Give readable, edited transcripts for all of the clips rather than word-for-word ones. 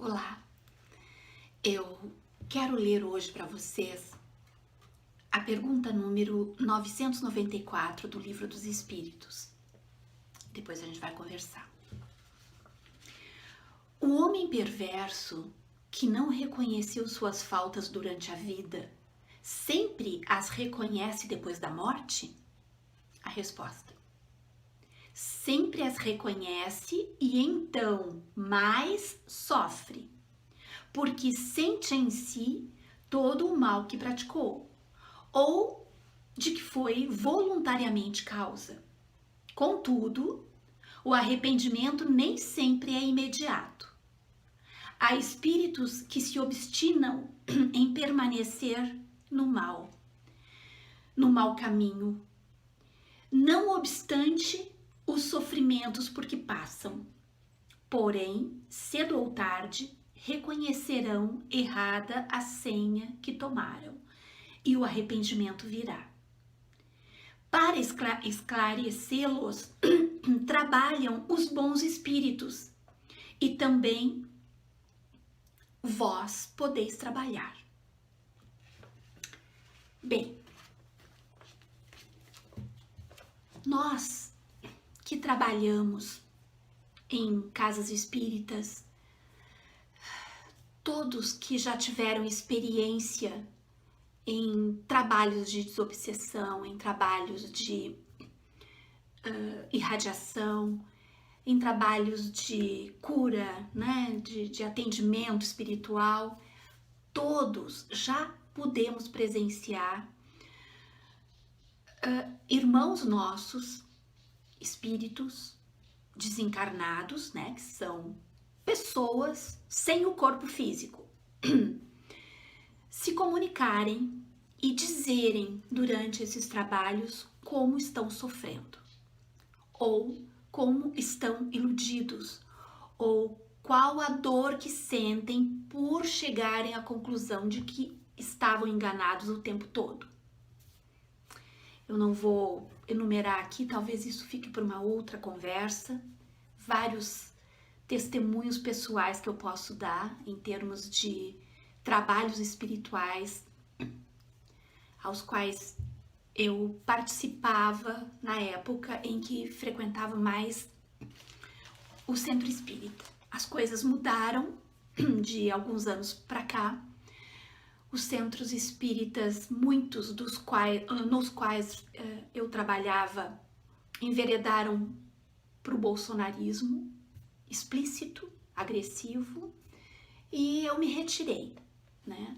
Olá, eu quero ler hoje para vocês a pergunta número 994 do Livro dos Espíritos. Depois a gente vai conversar. O homem perverso que não reconheceu suas faltas durante a vida, sempre as reconhece depois da morte? A resposta: sempre as reconhece e então mais sofre, porque sente em si todo o mal que praticou, ou de que foi voluntariamente causa. Contudo, o arrependimento nem sempre é imediato. Há espíritos que se obstinam em permanecer no mau caminho, não obstante os sofrimentos por que passam. Porém, cedo ou tarde, reconhecerão errada a senha que tomaram e o arrependimento virá. Para esclarecê-los, trabalham os bons espíritos e também vós podeis trabalhar. Bem, nós que trabalhamos em casas espíritas, todos que já tiveram experiência em trabalhos de desobsessão, em trabalhos de irradiação, em trabalhos de cura, né, de atendimento espiritual, todos já pudemos presenciar irmãos nossos, espíritos desencarnados, né, que são pessoas sem o corpo físico, se comunicarem e dizerem durante esses trabalhos como estão sofrendo, ou como estão iludidos, ou qual a dor que sentem por chegarem à conclusão de que estavam enganados o tempo todo. Eu não vou enumerar aqui, talvez isso fique para uma outra conversa, vários testemunhos pessoais que eu posso dar em termos de trabalhos espirituais aos quais eu participava na época em que frequentava mais o centro espírita. As coisas mudaram de alguns anos para cá. Os centros espíritas, muitos nos quais eu trabalhava, enveredaram para o bolsonarismo explícito, agressivo, e eu me retirei, né,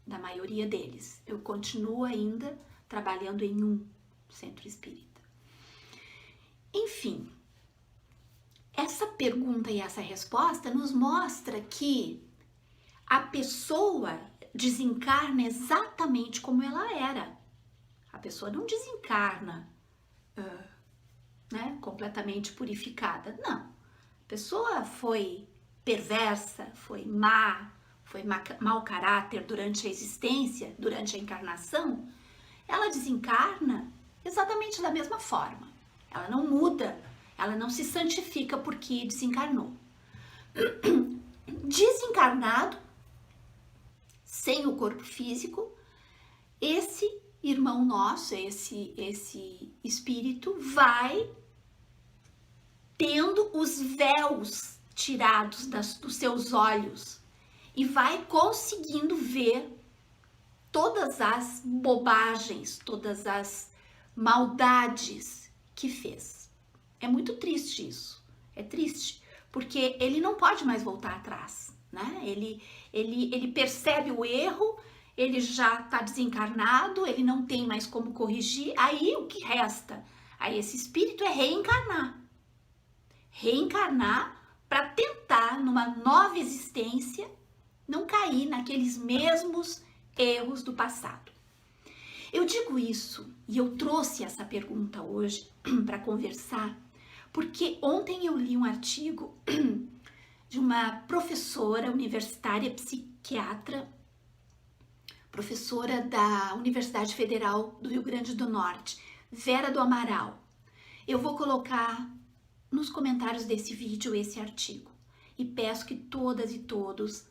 da maioria deles. Eu continuo ainda trabalhando em um centro espírita. Enfim, essa pergunta e essa resposta nos mostra que a pessoa desencarna exatamente como ela era. A pessoa não desencarna né, completamente purificada, não. A pessoa foi perversa, foi má, foi mau caráter durante a existência, durante a encarnação, ela desencarna exatamente da mesma forma. Ela não muda, ela não se santifica porque desencarnou. Desencarnado, sem o corpo físico, esse irmão nosso, esse espírito vai tendo os véus tirados dos seus olhos e vai conseguindo ver todas as bobagens, todas as maldades que fez. É muito triste isso, é triste, porque ele não pode mais voltar atrás, né? Ele percebe o erro, ele já está desencarnado, ele não tem mais como corrigir, aí o que resta a esse espírito é reencarnar. Reencarnar para tentar, numa nova existência, não cair naqueles mesmos erros do passado. Eu digo isso e eu trouxe essa pergunta hoje para conversar, porque ontem eu li um artigo de uma professora universitária psiquiatra, professora da Universidade Federal do Rio Grande do Norte, Vera do Amaral. Eu vou colocar nos comentários desse vídeo esse artigo. e peço que todas e todos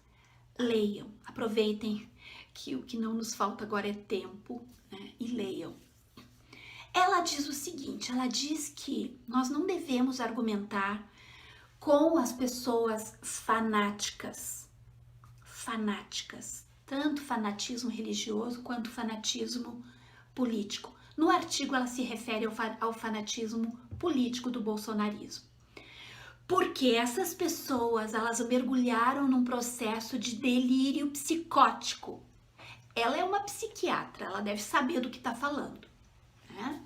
leiam, aproveitem que o que não nos falta agora é tempo, né, e leiam. Ela diz o seguinte, ela diz que nós não devemos argumentar com as pessoas fanáticas, tanto fanatismo religioso quanto fanatismo político. No artigo ela se refere ao fanatismo político do bolsonarismo. Porque essas pessoas, elas mergulharam num processo de delírio psicótico. Ela é uma psiquiatra, ela deve saber do que está falando, né?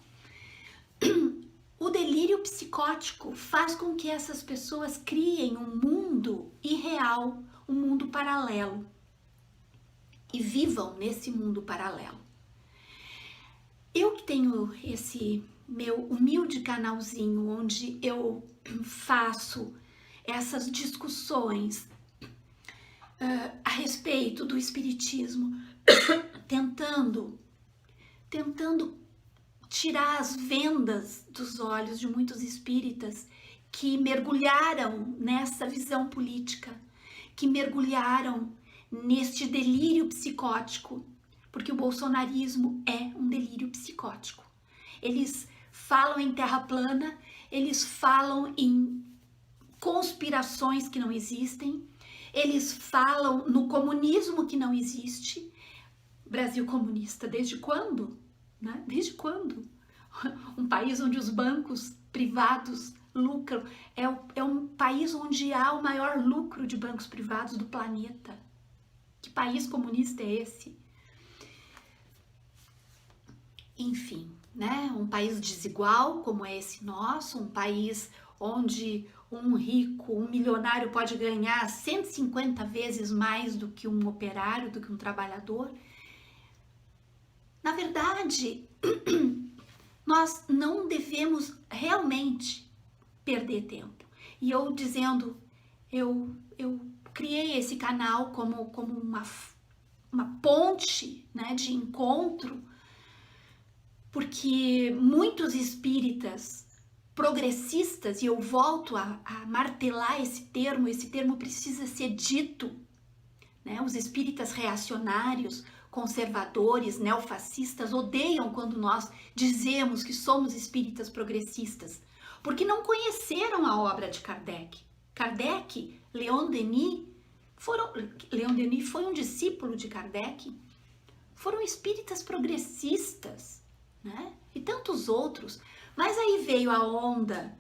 O delírio psicótico faz com que essas pessoas criem um mundo irreal, um mundo paralelo, e vivam nesse mundo paralelo. Eu que tenho esse meu humilde canalzinho onde eu faço essas discussões a respeito do espiritismo, tentando tirar as vendas dos olhos de muitos espíritas que mergulharam nessa visão política, que mergulharam neste delírio psicótico, porque o bolsonarismo é um delírio psicótico. Eles falam em terra plana, eles falam em conspirações que não existem, eles falam no comunismo que não existe. Brasil comunista, desde quando? Né? Desde quando? Um país onde os bancos privados lucram, é um país onde há o maior lucro de bancos privados do planeta. Que país comunista é esse? Enfim, né? Um país desigual como é esse nosso, um país onde um rico, um milionário pode ganhar 150 vezes mais do que um operário, do que um trabalhador. Na verdade, nós não devemos realmente perder tempo. E eu dizendo, eu criei esse canal como uma ponte, né, de encontro, porque muitos espíritas progressistas, e eu volto a martelar esse termo precisa ser dito, né? Os espíritas reacionários, conservadores, neofascistas odeiam quando nós dizemos que somos espíritas progressistas, porque não conheceram a obra de Kardec. Kardec, Leon Denis foi um discípulo de Kardec, foram espíritas progressistas, né? E tantos outros. Mas aí veio a onda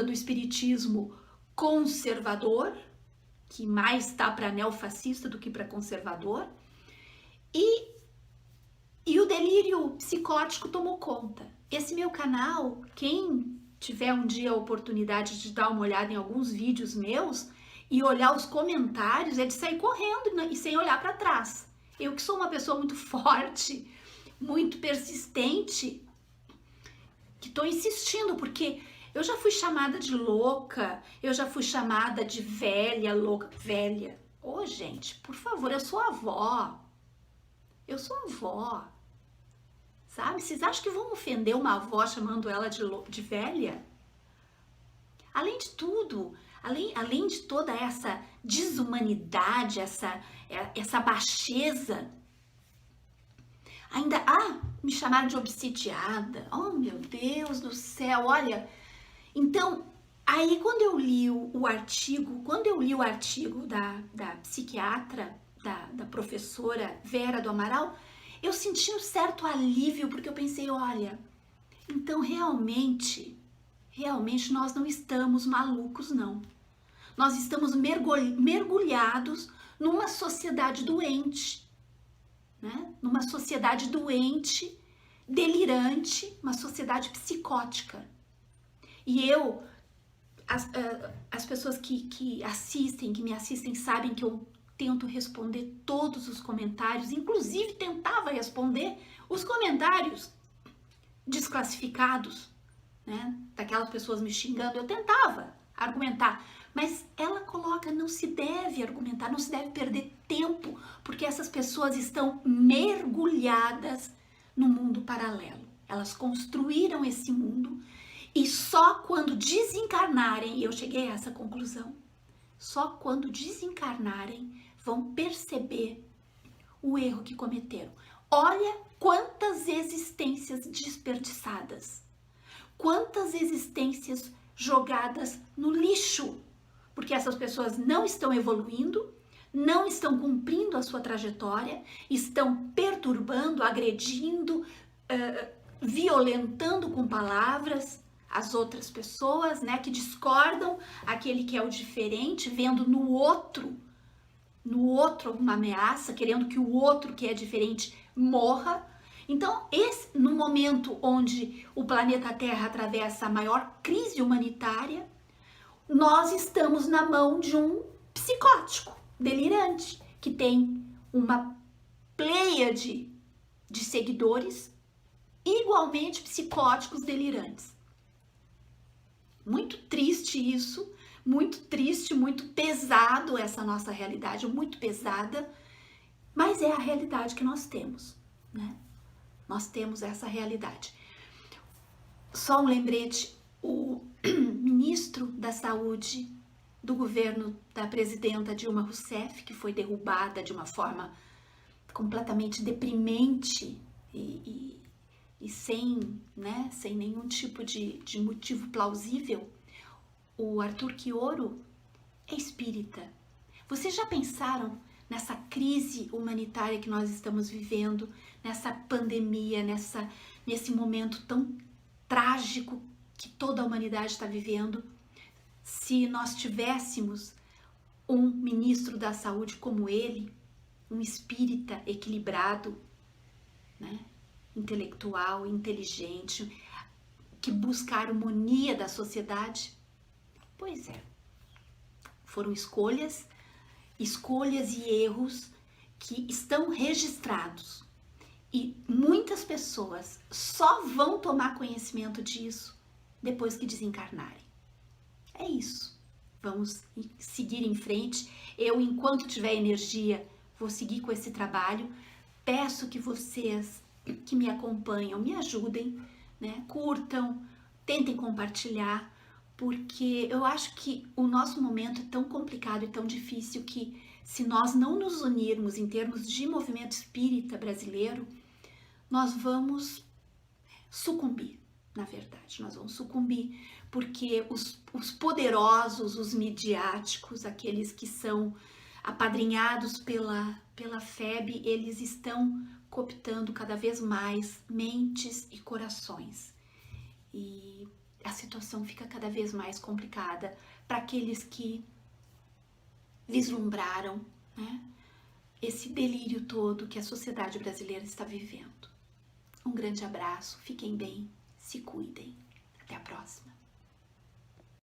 do espiritismo conservador, que mais está para neofascista do que para conservador, e o delírio psicótico tomou conta. Esse meu canal, quem tiver um dia a oportunidade de dar uma olhada em alguns vídeos meus e olhar os comentários, é de sair correndo e sem olhar para trás. Eu que sou uma pessoa muito forte, muito persistente, que estou insistindo, porque eu já fui chamada de louca, eu já fui chamada de velha, louca, velha. Ô, gente, por favor, eu sou avó. Eu sou avó. Sabe? Vocês acham que vão ofender uma avó chamando ela de velha? Além de tudo, além de toda essa desumanidade, essa baixeza, ainda, me chamaram de obsidiada. Oh, meu Deus do céu, olha. Então, aí quando eu li o artigo da psiquiatra, da professora Vera do Amaral, eu senti um certo alívio, porque eu pensei, olha, então realmente nós não estamos malucos, não. Nós estamos mergulhados numa sociedade doente, né? Numa sociedade doente, delirante, uma sociedade psicótica. E as pessoas que me assistem, sabem que eu tento responder todos os comentários, inclusive tentava responder os comentários desclassificados, né? Daquelas pessoas me xingando, eu tentava argumentar, mas ela coloca, não se deve argumentar, não se deve perder tempo, porque essas pessoas estão mergulhadas no mundo paralelo. Elas construíram esse mundo e só quando desencarnarem, e eu cheguei a essa conclusão, só quando desencarnarem vão perceber o erro que cometeram. Olha quantas existências desperdiçadas, quantas existências jogadas no lixo, porque essas pessoas não estão evoluindo, não estão cumprindo a sua trajetória, estão perturbando, agredindo, violentando com palavras as outras pessoas, né, que discordam, aquele que é o diferente, vendo no outro uma ameaça, querendo que o outro que é diferente morra. Então, no momento onde o planeta Terra atravessa a maior crise humanitária, nós estamos na mão de um psicótico, delirante, que tem uma pleiade de seguidores igualmente psicóticos delirantes. Muito triste isso, muito triste, muito pesado essa nossa realidade, muito pesada, mas é a realidade que nós temos, né? Nós temos essa realidade. Só um lembrete, o ministro da Saúde do governo da presidenta Dilma Rousseff, que foi derrubada de uma forma completamente deprimente e sem nenhum tipo de motivo plausível, o Arthur Quioro é espírita. Vocês já pensaram nessa crise humanitária que nós estamos vivendo, nessa pandemia, nesse momento tão trágico que toda a humanidade está vivendo? Se nós tivéssemos um ministro da saúde como ele, um espírita equilibrado, né? Intelectual, inteligente, que busca a harmonia da sociedade? Pois é, foram escolhas e erros que estão registrados, e muitas pessoas só vão tomar conhecimento disso depois que desencarnarem. É isso, vamos seguir em frente. Eu, enquanto tiver energia, vou seguir com esse trabalho. Peço que vocês que me acompanham me ajudem, né? Curtam, tentem compartilhar, porque eu acho que o nosso momento é tão complicado e tão difícil que, se nós não nos unirmos em termos de movimento espírita brasileiro, nós vamos sucumbir, na verdade, nós vamos sucumbir, porque os poderosos, os midiáticos, aqueles que são apadrinhados pela FEB, eles estão cooptando cada vez mais mentes e corações. E a situação fica cada vez mais complicada para aqueles que vislumbraram, né, esse delírio todo que a sociedade brasileira está vivendo. Um grande abraço, fiquem bem, se cuidem. Até a próxima.